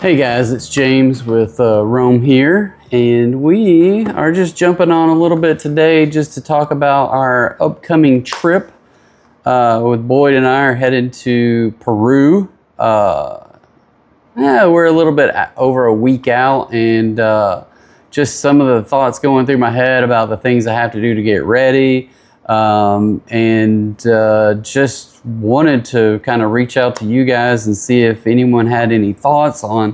Hey guys, it's James with Rome here, and we are just jumping on a little bit today just to talk about our upcoming trip. With Boyd and I are headed to Peru. We're a little bit over a week out, and just some of the thoughts going through my head about the things I have to do to get ready. Just wanted to kind of reach out to you guys and see if anyone had any thoughts on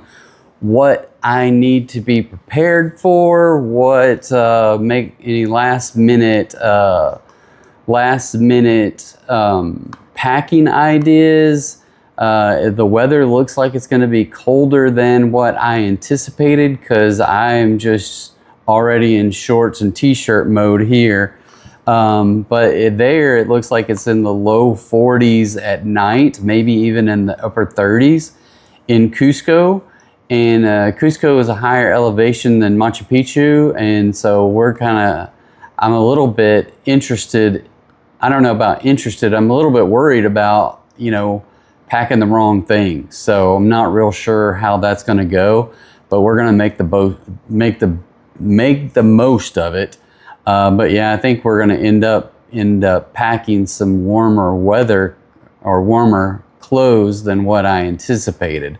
what I need to be prepared for, what make any last minute packing ideas. The weather looks like it's going to be colder than what I anticipated because I am just already in shorts and t-shirt mode here. There it looks like it's in the low 40s at night, maybe even in the upper 30s in Cusco. And Cusco is a higher elevation than Machu Picchu, and so I'm a little bit interested. I don't know about interested. I'm a little bit worried about, packing the wrong things. So I'm not real sure how that's going to go, but we're going to make the most of it. But yeah, I think we're going to end up packing some warmer weather or warmer clothes than what I anticipated,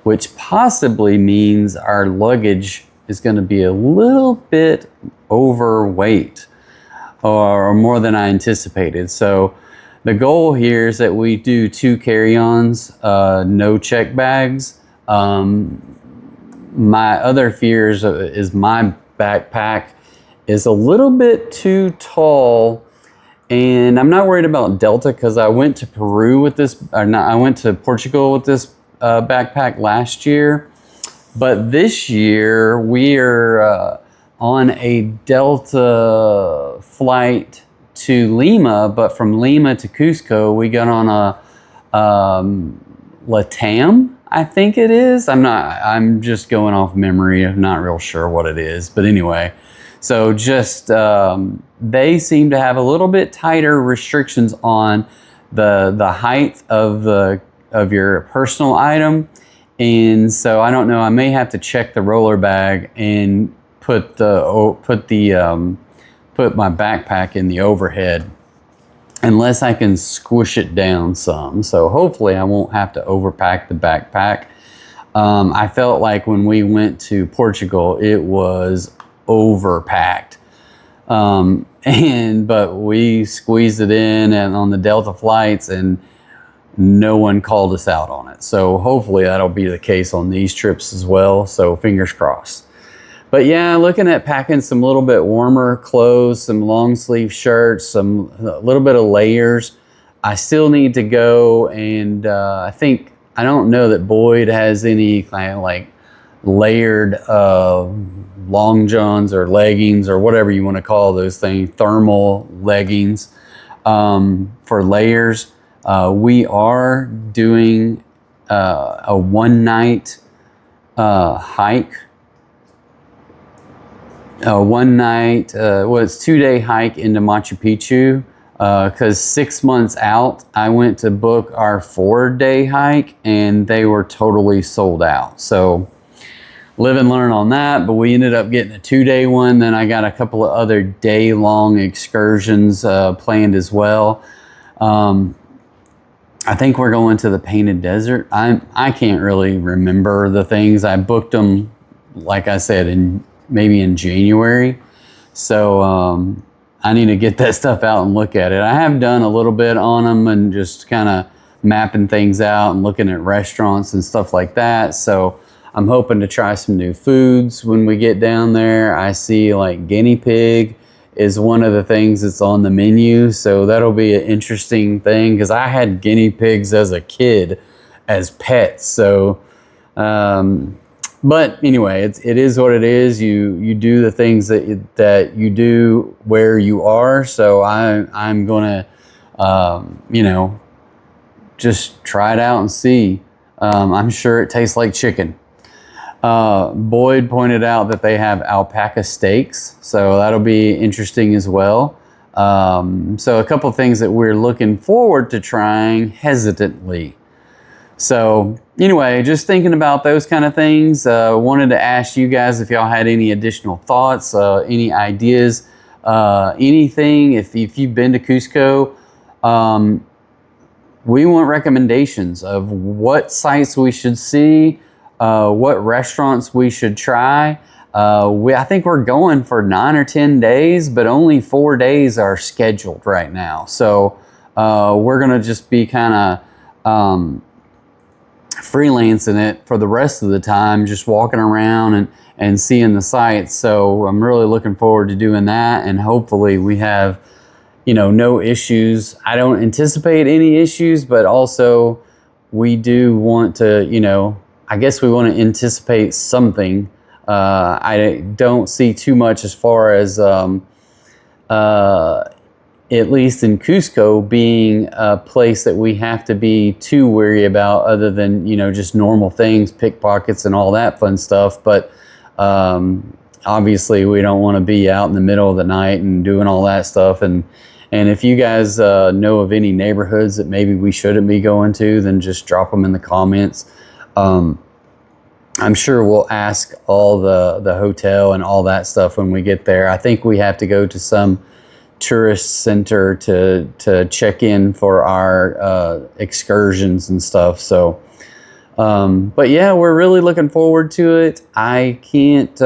which possibly means our luggage is going to be a little bit overweight or more than I anticipated. So the goal here is that we do 2 carry-ons, no check bags. My other fears is my backpack is a little bit too tall, and I'm not worried about Delta because I went to Portugal with this backpack last year, but this year we are on a Delta flight to Lima, but from Lima to Cusco we got on a LATAM, I think it is. I'm just going off memory. I'm not real sure what it is, but anyway. So just they seem to have a little bit tighter restrictions on the height of your personal item, and so I don't know. I may have to check the roller bag and put my backpack in the overhead, unless I can squish it down some. So hopefully I won't have to overpack the backpack. I felt like when we went to Portugal, it was overpacked, but we squeezed it in and on the Delta flights, and no one called us out on it. So hopefully that'll be the case on these trips as well. So fingers crossed. But yeah, looking at packing some little bit warmer clothes, some long sleeve shirts, a little bit of layers. I still need to go, and I don't know that Boyd has any kind of like layered long johns or leggings or whatever you want to call those things, thermal leggings for layers. We are doing a one-night hike. It's 2-day hike into Machu Picchu, because 6 months out I went to book our 4-day hike and they were totally sold out. So live and learn on that, but we ended up getting a 2-day one. Then I got a couple of other day-long excursions planned as well. I think we're going to the Painted Desert. I can't really remember the things. I booked them, like I said, maybe in January. So I need to get that stuff out and look at it. I have done a little bit on them and just kind of mapping things out and looking at restaurants and stuff like that. So I'm hoping to try some new foods when we get down there. I see like guinea pig is one of the things that's on the menu. So that'll be an interesting thing because I had guinea pigs as a kid as pets. So, but anyway, it is what it is. You do the things that you do where you are. So I'm gonna, just try it out and see. I'm sure it tastes like chicken. Boyd pointed out that they have alpaca steaks, so that'll be interesting as well. So a couple of things that we're looking forward to trying hesitantly. So anyway, just thinking about those kind of things. Wanted to ask you guys if y'all had any additional thoughts, any ideas, anything. If you've been to Cusco, we want recommendations of what sites we should see, what restaurants we should try. I think we're going for 9 or 10 days, but only 4 days are scheduled right now. So we're gonna just be kind of freelancing it for the rest of the time, just walking around and seeing the sights. So I'm really looking forward to doing that, and hopefully we have, you know, no issues. I don't anticipate any issues, but also we do want to, you know, I guess we want to anticipate something. I don't see too much as far as at least in Cusco being a place that we have to be too wary about, other than, you know, just normal things, pickpockets and all that fun stuff. But obviously we don't want to be out in the middle of the night and doing all that stuff. And if you guys know of any neighborhoods that maybe we shouldn't be going to, then just drop them in the comments. I'm sure we'll ask all the hotel and all that stuff when we get there. I think we have to go to some tourist center to check in for our excursions and stuff. So but yeah, we're really looking forward to it. I can't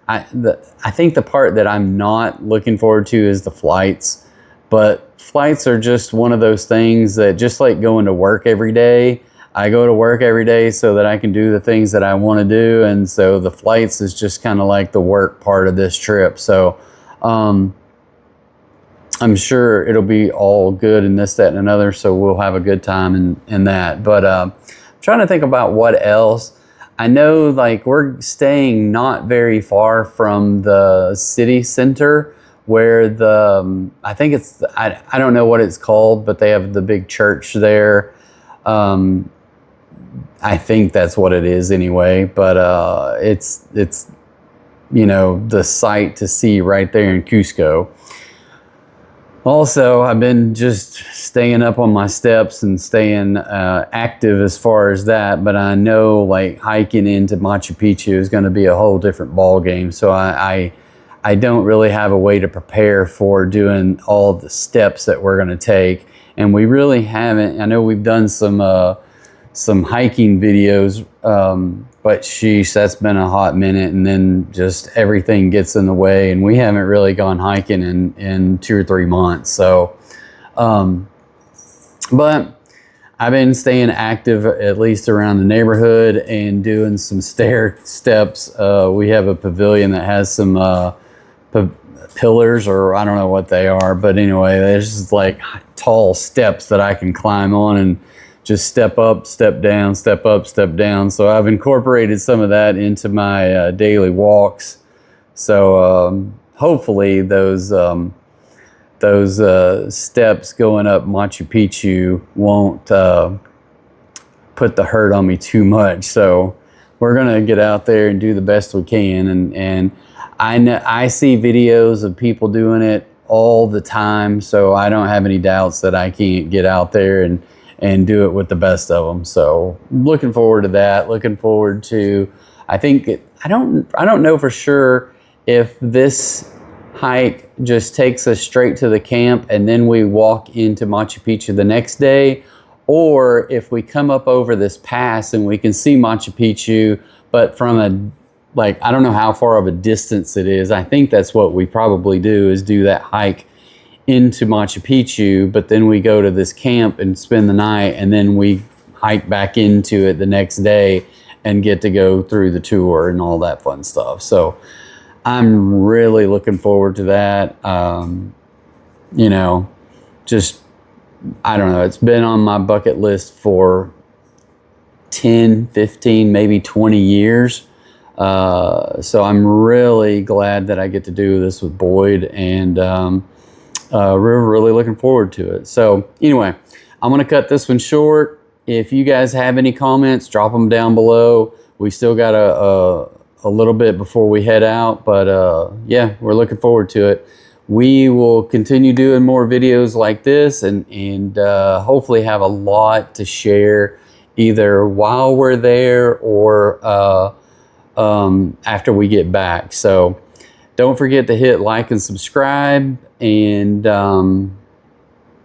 I think the part that I'm not looking forward to is the flights. But flights are just one of those things that, just like going to work every day, I go to work every day so that I can do the things that I want to do. And so the flights is just kind of like the work part of this trip. So I'm sure it'll be all good and this, that, and another. So we'll have a good time in that. But I'm trying to think about what else. I know, like, we're staying not very far from the city center, where the, I think it's, I don't know what it's called, but they have the big church there. I think that's what it is anyway, but it's you know, the sight to see right there in Cusco. Also, I've been just staying up on my steps and staying active as far as that, but I know, like, hiking into Machu Picchu is going to be a whole different ball game. So I don't really have a way to prepare for doing all the steps that we're going to take, and we really haven't. I know we've done some hiking videos, but sheesh, that's been a hot minute, and then just everything gets in the way, and we haven't really gone hiking in 2 or 3 months. So but I've been staying active, at least around the neighborhood, and doing some stair steps. We have a pavilion that has some pillars, or I don't know what they are, but anyway, there's just like tall steps that I can climb on and just step up, step down, step up, step down. So I've incorporated some of that into my daily walks. So hopefully those steps going up Machu Picchu won't put the hurt on me too much. So we're gonna get out there and do the best we can. And I see videos of people doing it all the time, so I don't have any doubts that I can't get out there and do it with the best of them. So looking forward to that. Looking forward to, I don't know for sure if this hike just takes us straight to the camp and then we walk into Machu Picchu the next day, or if we come up over this pass and we can see Machu Picchu, but from I don't know how far of a distance it is. I think that's what we probably do, is do that hike into Machu Picchu, but then we go to this camp and spend the night, and then we hike back into it the next day and get to go through the tour and all that fun stuff. So I'm really looking forward to that. You know, just, I don't know, it's been on my bucket list for 10, 15, maybe 20 years. So I'm really glad that I get to do this with Boyd, and we're really looking forward to it. So anyway, I'm going to cut this one short. If you guys have any comments, drop them down below. We still got a little bit before we head out, but yeah, we're looking forward to it. We will continue doing more videos like this, and hopefully have a lot to share either while we're there or after we get back. So don't forget to hit like and subscribe. And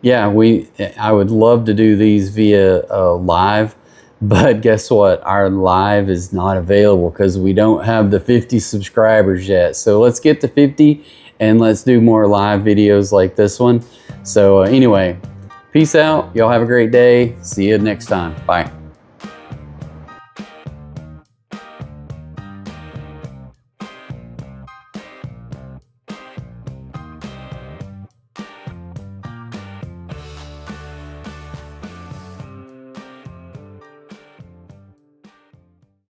yeah, I would love to do these via live, but guess what? Our live is not available because we don't have the 50 subscribers yet. So let's get to 50 and let's do more live videos like this one. So anyway, peace out. Y'all have a great day. See you next time. Bye.